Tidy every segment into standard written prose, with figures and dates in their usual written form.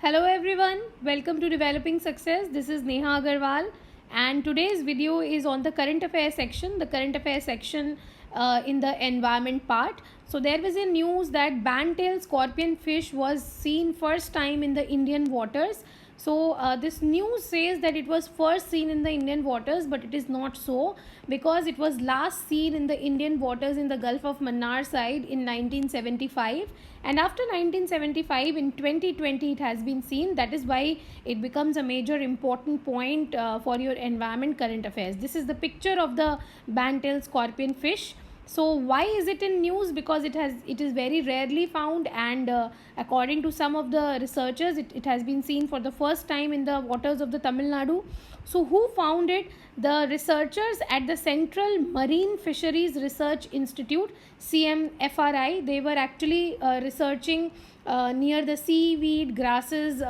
Hello everyone, welcome to Developing Success. This is Neha Agarwal, and today's video is on the current affairs section, in the environment part. So there was a news that band-tailed scorpion fish was seen first time in the Indian waters. So this news says that it was first seen in the Indian waters, but it is not so, because it was last seen in the Indian waters in the Gulf of Mannar side in 1975, and after 1975 in 2020 it has been seen. That is why it becomes a major important point for your environment current affairs. This is the picture of the band-tailed scorpion fish. So why is it in news? Because it is very rarely found, and according to some of the researchers, it has been seen for the first time in the waters of the Tamil Nadu. So who found it? The researchers at the Central Marine Fisheries Research Institute, CMFRI. They were actually researching near the seaweed, grasses,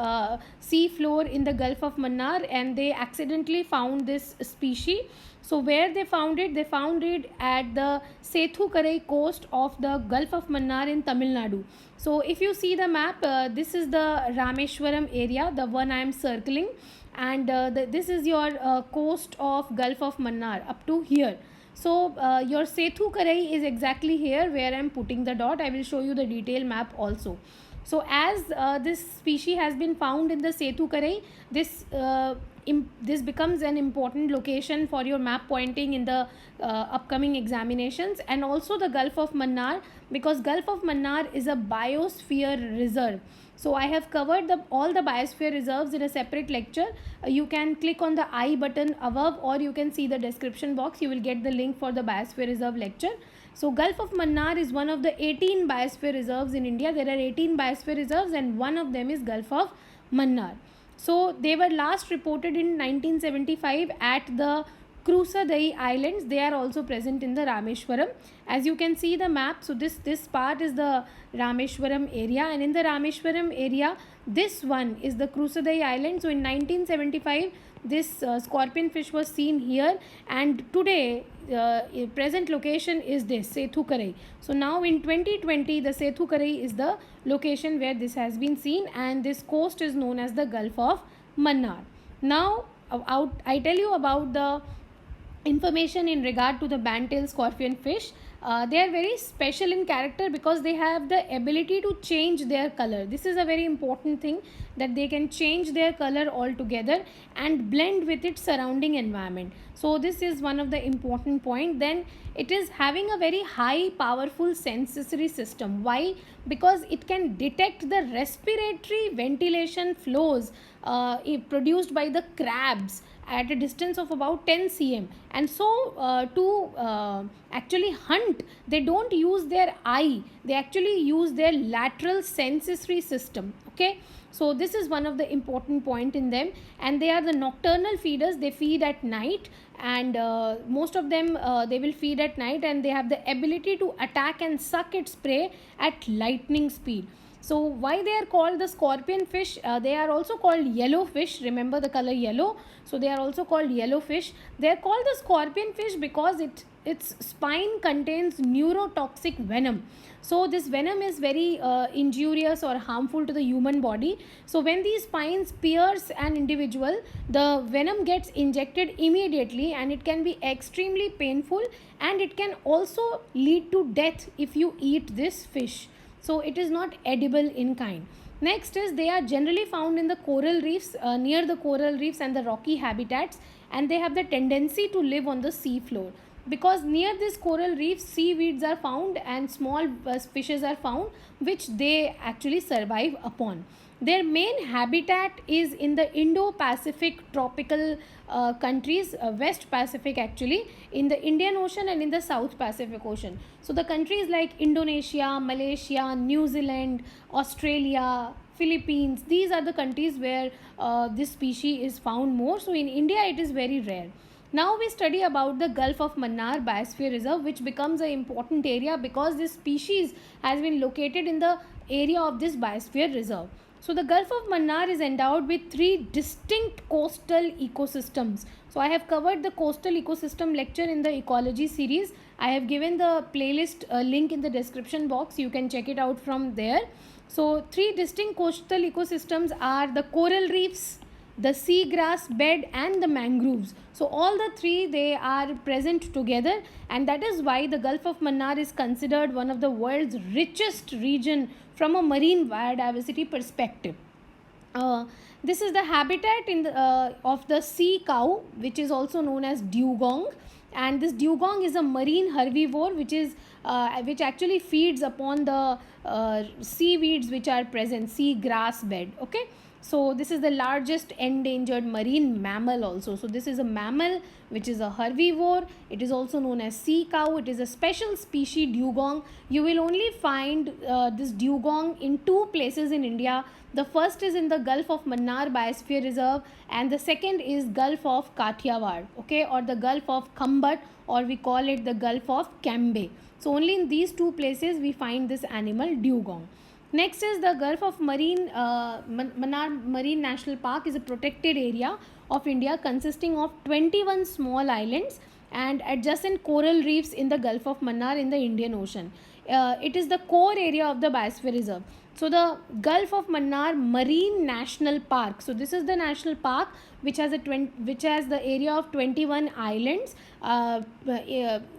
sea floor in the Gulf of Mannar, and they accidentally found this species. So where they found it? They found it at the Sethukarai coast of the Gulf of Mannar in Tamil Nadu. So if you see the map, this is the Rameshwaram area, the one I am circling, and this is your coast of Gulf of Mannar up to here. So your Sethukarai is exactly here where I am putting the dot. I will show you the detailed map also. So as this species has been found in the Sethukarai, this becomes an important location for your map pointing in the upcoming examinations, and also the Gulf of Mannar, because Gulf of Mannar is a biosphere reserve. So I have covered all the biosphere reserves in a separate lecture. You can click on the I button above, or you can see the description box. You will get the link for the biosphere reserve lecture. So Gulf of Mannar is one of the 18 biosphere reserves in India. There are 18 biosphere reserves, and one of them is Gulf of Mannar. So they were last reported in 1975 at the Crusadai Islands. They are also present in the Rameshwaram. As you can see the map, so this part is the Rameshwaram area, and in the Rameshwaram area, this one is the Crusadai Island. So in 1975, this scorpion fish was seen here, and today present location is this Sethukarai. So now in 2020, the Sethukarai is the location where this has been seen, and this coast is known as the Gulf of Mannar. Now I tell you about the information in regard to the band-tailed scorpion fish. They are very special in character because they have the ability to change their color. This is a very important thing, that they can change their color altogether and blend with its surrounding environment. So this is one of the important point. Then it is having a very high powerful sensory system. Why? Because it can detect the respiratory ventilation flows produced by the crabs at a distance of about 10 cm, and so to actually hunt, they don't use their eye, they actually use their lateral sensory system. Okay, so this is one of the important point in them, and they are the nocturnal feeders. They feed at night, and most of them they will feed at night, and they have the ability to attack and suck its prey at lightning speed. So why they are called the scorpion fish? They are also called yellow fish. Remember the color yellow. So they are also called yellow fish. They are called the scorpion fish because its spine contains neurotoxic venom. So this venom is very injurious or harmful to the human body. So when these spines pierce an individual, the venom gets injected immediately, and it can be extremely painful, and it can also lead to death if you eat this fish. So it is not edible in kind. Next is, they are generally found in the coral reefs, near the coral reefs and the rocky habitats, and they have the tendency to live on the sea floor, because near this coral reefs seaweeds are found and small fishes are found, which they actually survive upon. Their main habitat is in the Indo-Pacific tropical countries, West Pacific actually, in the Indian Ocean and in the South Pacific Ocean. So the countries like Indonesia, Malaysia, New Zealand, Australia, Philippines, these are the countries where this species is found more. So in India it is very rare. Now we study about the Gulf of Mannar Biosphere Reserve, which becomes an important area because this species has been located in the area of this Biosphere Reserve. So the Gulf of Mannar is endowed with three distinct coastal ecosystems. So I have covered the coastal ecosystem lecture in the ecology series. I have given the playlist link in the description box. You can check it out from there. So three distinct coastal ecosystems are the coral reefs, the seagrass bed, and the mangroves. So all the three, they are present together, and that is why the Gulf of Mannar is considered one of the world's richest region from a marine biodiversity perspective. Uh, this is the habitat of the sea cow, which is also known as dugong, and this dugong is a marine herbivore which actually feeds upon the seaweeds which are present, sea grass bed. Okay, so this is the largest endangered marine mammal also. So this is a mammal which is a herbivore. It is also known as sea cow. It is a special species dugong. You will only find this dugong in two places in India. The first is in the Gulf of Mannar Biosphere Reserve, and the second is Gulf of Kathiawar, okay, or the Gulf of Khambat, or we call it the Gulf of Cambay. So only in these two places we find this animal dugong. Next is the Gulf of Mannar Marine National Park is a protected area of India consisting of 21 small islands and adjacent coral reefs in the Gulf of Mannar in the Indian Ocean. It is the core area of the Biosphere Reserve. So the Gulf of Mannar Marine National Park. So this is the national park which has the area of 21 islands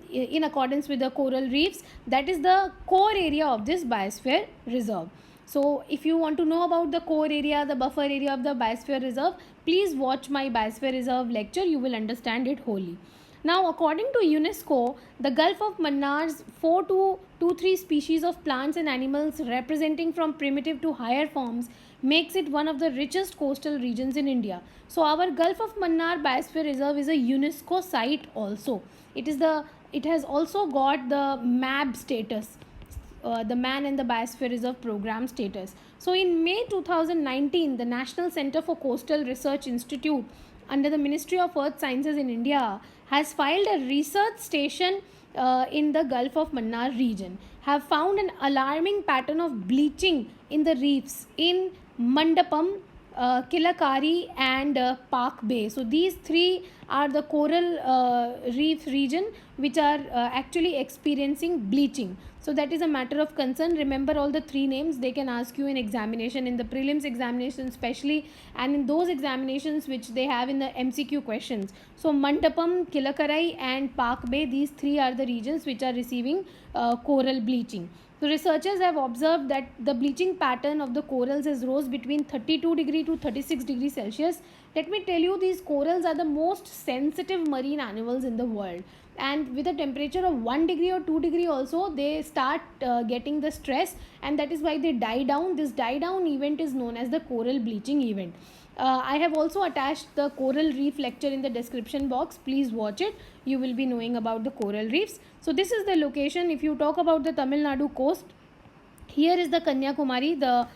in accordance with the coral reefs. That is the core area of this Biosphere Reserve. So if you want to know about the core area, the buffer area of the Biosphere Reserve, please watch my Biosphere Reserve lecture. You will understand it wholly. Now, according to UNESCO, the Gulf of Mannar's 4 to 3 species of plants and animals representing from primitive to higher forms makes it one of the richest coastal regions in India. So, our Gulf of Mannar Biosphere Reserve is a UNESCO site also. It has also got the MAB status, the Man and the Biosphere Reserve program status. So, in May 2019, the National Center for Coastal Research Institute under the Ministry of Earth Sciences in India has filed a research station in the Gulf of Mannar region, have found an alarming pattern of bleaching in the reefs in Mandapam, Kilakari, and Park Bay. So these three are the coral reef region which are actually experiencing bleaching. So that is a matter of concern. Remember all the three names. They can ask you in examination, in the prelims examination especially, and in those examinations which they have in the MCQ questions. So Mandapam, Kilakarai, and Park Bay, these three are the regions which are receiving coral bleaching. So researchers have observed that the bleaching pattern of the corals has rose between 32 degree to 36 degrees Celsius. Let me tell you, these corals are the most sensitive marine animals in the world, and with a temperature of 1 degree or 2 degree also, they start getting the stress, and that is why they die down. This die down event is known as the coral bleaching event. I have also attached the coral reef lecture in the description box. Please watch it. You will be knowing about the coral reefs. So this is the location. If you talk about the Tamil Nadu coast, here is the Kanyakumari. The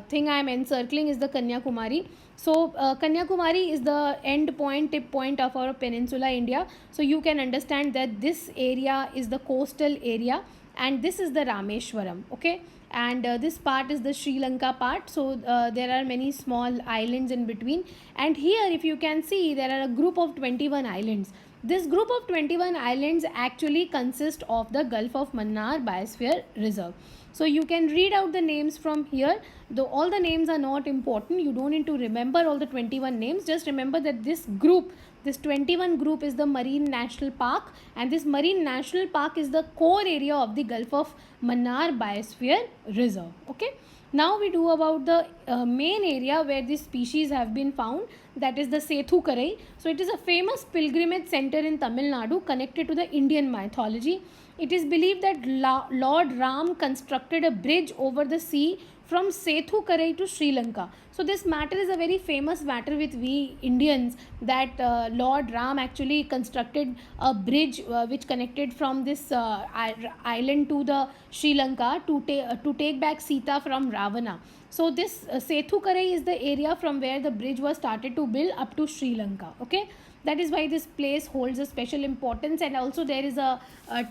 thing I am encircling is the Kanyakumari. So Kanyakumari is the end point, tip point of our peninsula India. So you can understand that this area is the coastal area, and this is the Rameshwaram. Okay, and this part is the Sri Lanka part. So there are many small islands in between, and here if you can see, there are a group of 21 islands. This group of 21 islands actually consist of the Gulf of Mannar Biosphere Reserve. So you can read out the names from here. Though all the names are not important, you don't need to remember all the 21 names. Just remember that this group, this 21 group, is the Marine National Park, and this Marine National Park is the core area of the Gulf of Mannar Biosphere Reserve. Okay. Now we do about the main area where these species have been found, that is the Sethu Karai. So it is a famous pilgrimage center in Tamil Nadu connected to the Indian mythology. It is believed that Lord Ram constructed a bridge over the sea from Sethu Karai to Sri Lanka. So this matter is a very famous matter with we Indians, that Lord Ram actually constructed a bridge which connected from this island to the Sri Lanka to take back Sita from Ravana. So this Sethu Karai is the area from where the bridge was started to build up to Sri Lanka. Okay, that is why this place holds a special importance, and also there is a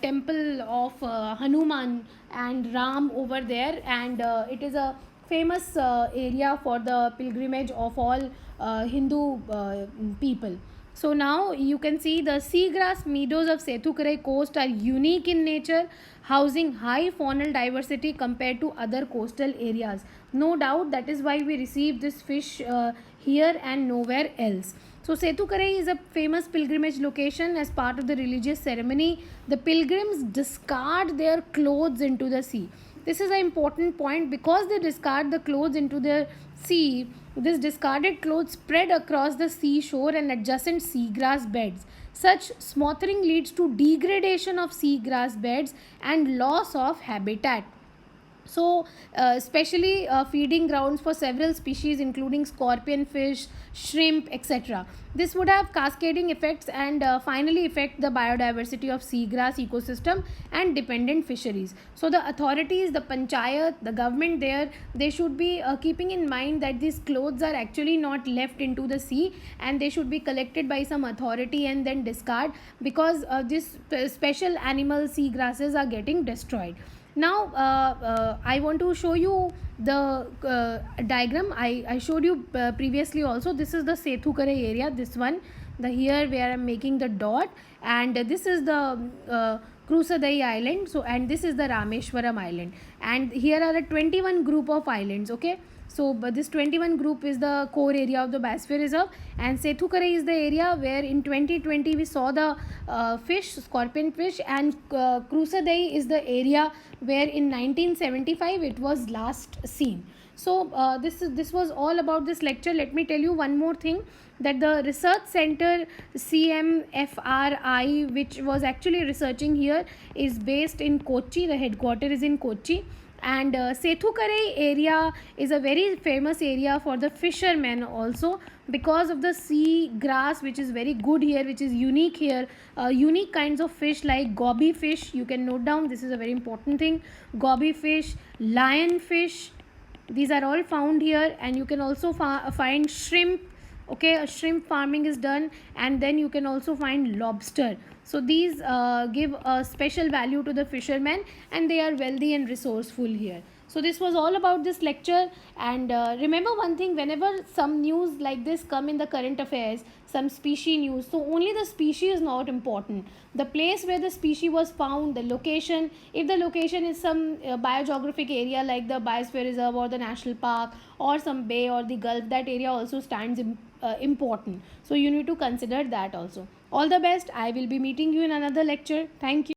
temple of Hanuman and Ram over there, and it is a famous area for the pilgrimage of all Hindu people. So now you can see the seagrass meadows of Sethukarai coast are unique in nature, housing high faunal diversity compared to other coastal areas. No doubt that is why we receive this fish here and nowhere else. So Sethukarai is a famous pilgrimage location. As part of the religious ceremony, the pilgrims discard their clothes into the sea. This is an important point because they discard the clothes into the sea. This discarded clothes spread across the seashore and adjacent seagrass beds. Such smothering leads to degradation of seagrass beds and loss of habitat. So especially feeding grounds for several species including scorpion fish, shrimp, etc. This would have cascading effects and finally affect the biodiversity of seagrass ecosystem and dependent fisheries. So the authorities, the panchayat, the government there, they should be keeping in mind that these clothes are actually not left into the sea, and they should be collected by some authority and then discard, because these special animal seagrasses are getting destroyed. Now I want to show you the diagram I showed you previously also. This is the Sethukarai area, this one, the here where I'm making the dot, and this is the Krusadai island. So, and this is the Rameshwaram island, and here are a 21 group of islands. Okay, so but this 21 group is the core area of the biosphere reserve, and Sethukarai is the area where in 2020 we saw the fish, scorpion fish, and Krusadai is the area where in 1975 it was last seen. So this was all about this lecture. Let me tell you one more thing, that the research center CMFRI, which was actually researching here, is based in Kochi. The headquarter is in Kochi, and Sethukarai area is a very famous area for the fishermen also, because of the sea grass which is very good here, which is unique here. Unique kinds of fish like goby fish, you can note down, this is a very important thing. Goby fish, lion fish, these are all found here, and you can also find shrimp. Okay, a shrimp farming is done, and then you can also find lobster. So these give a special value to the fishermen, and they are wealthy and resourceful here. So this was all about this lecture, and remember one thing, whenever some news like this come in the current affairs, some species news, so only the species is not important, the place where the species was found, the location. If the location is some biogeographic area like the biosphere reserve or the national park or some bay or the gulf, that area also stands important. So you need to consider that also. All the best. I will be meeting you in another lecture. Thank you.